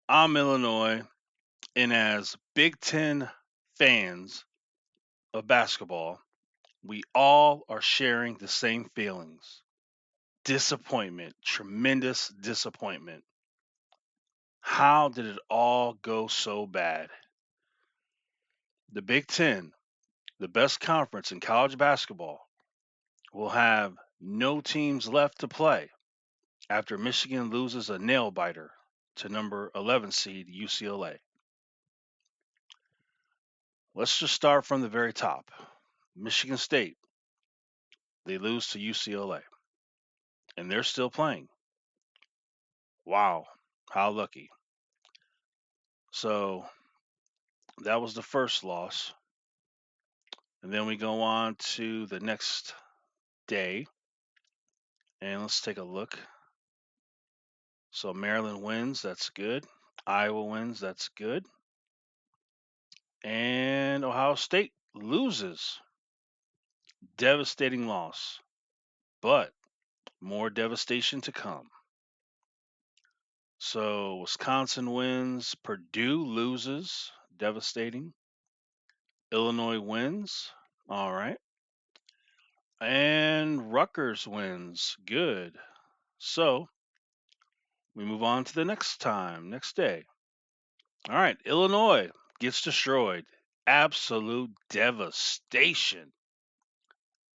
I'm Illinois, and as Big Ten fans of basketball, we all are sharing the same feelings disappointment, tremendous disappointment. How did it all go so bad? The Big Ten, the best conference in college basketball, will have no teams left to play after Michigan loses a nail biter to number 11 seed UCLA. Let's just start from the very top. Michigan State, they lose to UCLA, and they're still playing. Wow, how lucky. So that was the first loss. And then we go on to the next day, and let's take a look. So Maryland wins, that's good. Iowa wins, that's good. And Ohio State loses. Devastating loss, but more devastation to come. So Wisconsin wins, Purdue loses, devastating. Illinois wins, all right. And Rutgers wins, good. So we move on to the next day. All right, Illinois gets destroyed. Absolute devastation.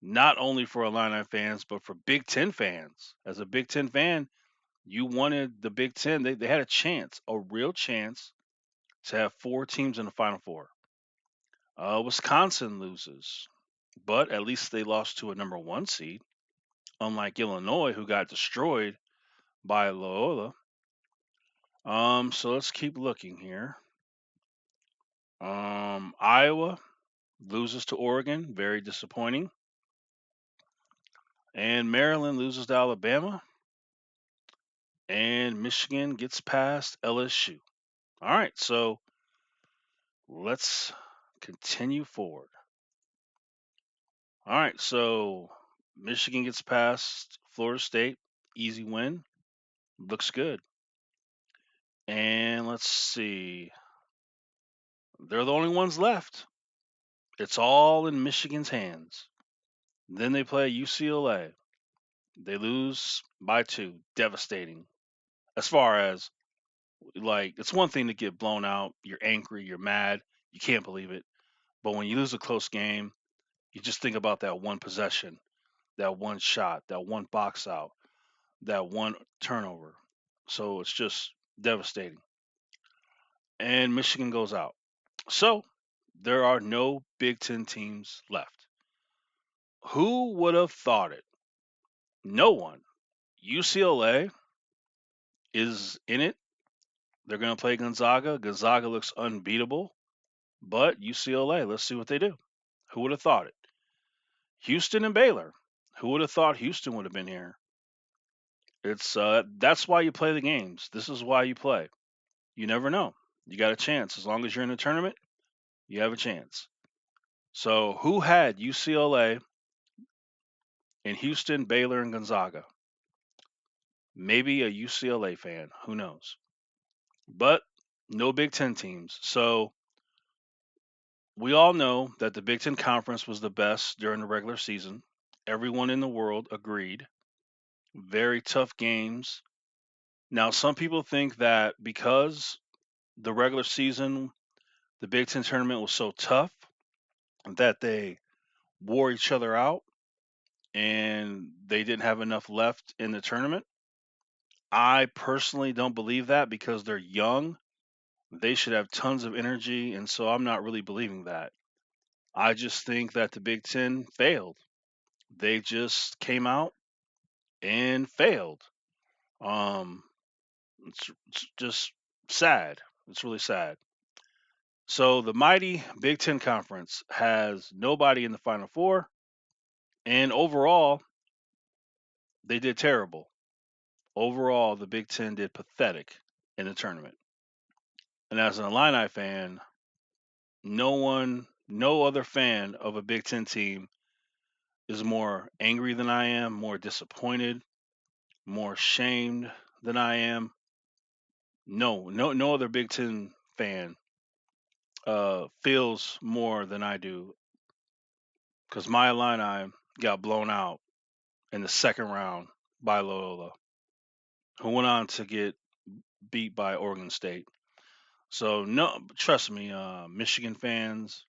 Not only for Illini fans, but for Big Ten fans. As a Big Ten fan, you wanted the Big Ten. They had a chance, a real chance, to have four teams in the Final Four. Wisconsin loses, but at least they lost to a number one seed, unlike Illinois, who got destroyed by Loyola. So let's keep looking here. Iowa loses to Oregon, very disappointing. And Maryland loses to Alabama. And Michigan gets past LSU. All right, so let's continue forward. All right, so Michigan gets past Florida State, easy win, looks good. And let's see, they're the only ones left. It's all in Michigan's hands. Then they play UCLA. They lose by two, devastating. As far as like, it's one thing to get blown out, you're angry, you're mad, you can't believe it. But when you lose a close game, you just think about that one possession, that one shot, that one box out, that one turnover. So it's just devastating. And Michigan goes out. So there are no Big Ten teams left. Who would have thought it? No one. UCLA is in it. They're going to play Gonzaga. Gonzaga looks unbeatable. But UCLA, let's see what they do. Who would have thought it? Houston and Baylor. Who would have thought Houston would have been here? It's that's why you play the games. This is why you play. You never know. You got a chance. As long as you're in the tournament, you have a chance. So who had UCLA in Houston, Baylor, and Gonzaga? Maybe a UCLA fan. Who knows? But no Big Ten teams. So we all know that the Big Ten Conference was the best during the regular season. Everyone in the world agreed. Very tough games. Now, some people think that because the regular season, the Big Ten tournament was so tough that they wore each other out and they didn't have enough left in the tournament. I personally don't believe that because they're young. They should have tons of energy. And so I'm not really believing that. I just think that the Big Ten failed. They just came out and failed. Um, it's just sad. It's really sad. So the mighty Big Ten Conference has nobody in the Final Four, and overall, they did terrible. Overall, the Big Ten did pathetic in the tournament. And as an Illini fan, no other fan of a Big Ten team is more angry than I am, more disappointed, more shamed than I am. No other Big Ten fan feels more than I do because my Illini got blown out in the second round by Loyola, who went on to get beat by Oregon State. So no, trust me, Michigan fans,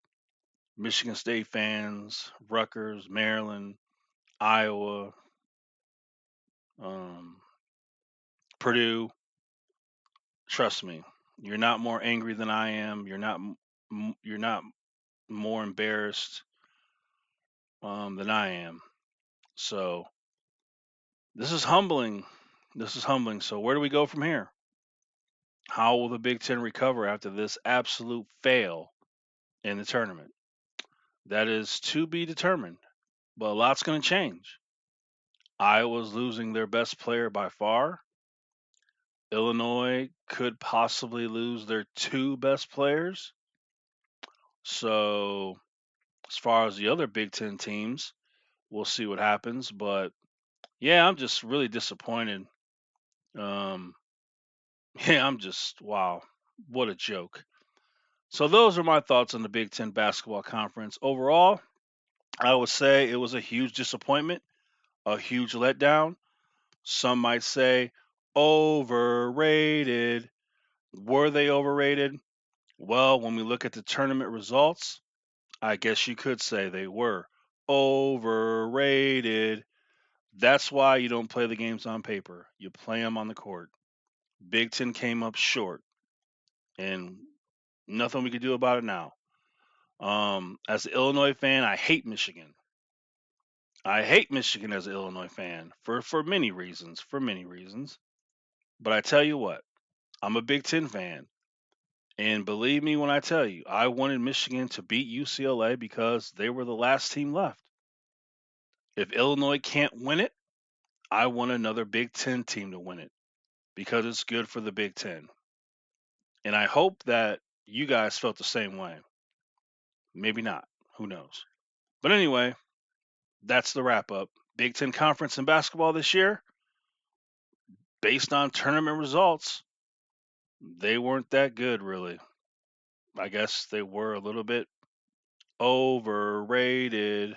Michigan State fans, Rutgers, Maryland, Iowa, um, Purdue. Trust me, you're not more angry than I am. You're not more embarrassed than I am. So this is humbling. This is humbling. So where do we go from here? How will the Big Ten recover after this absolute fail in the tournament? That is to be determined. But a lot's going to change. Iowa's losing their best player by far. Illinois could possibly lose their two best players. So, as far as the other Big Ten teams, we'll see what happens. But yeah, I'm just really disappointed. Um, yeah, I'm just, wow, what a joke. So, those are my thoughts on the Big Ten basketball conference. Overall, I would say it was a huge disappointment, a huge letdown. Some might say overrated. Were they overrated? Well, when we look at the tournament results, I guess you could say they were overrated. That's why you don't play the games on paper. You play them on the court. Big Ten came up short, and nothing we could do about it now. As an Illinois fan, I hate Michigan. I hate Michigan as an Illinois fan for many reasons. For many reasons. But I tell you what, I'm a Big Ten fan. And believe me when I tell you, I wanted Michigan to beat UCLA because they were the last team left. If Illinois can't win it, I want another Big Ten team to win it because it's good for the Big Ten. And I hope that you guys felt the same way. Maybe not. Who knows? But anyway, that's the wrap up. Big Ten Conference in basketball this year, based on tournament results, they weren't that good, really. I guess they were a little bit overrated.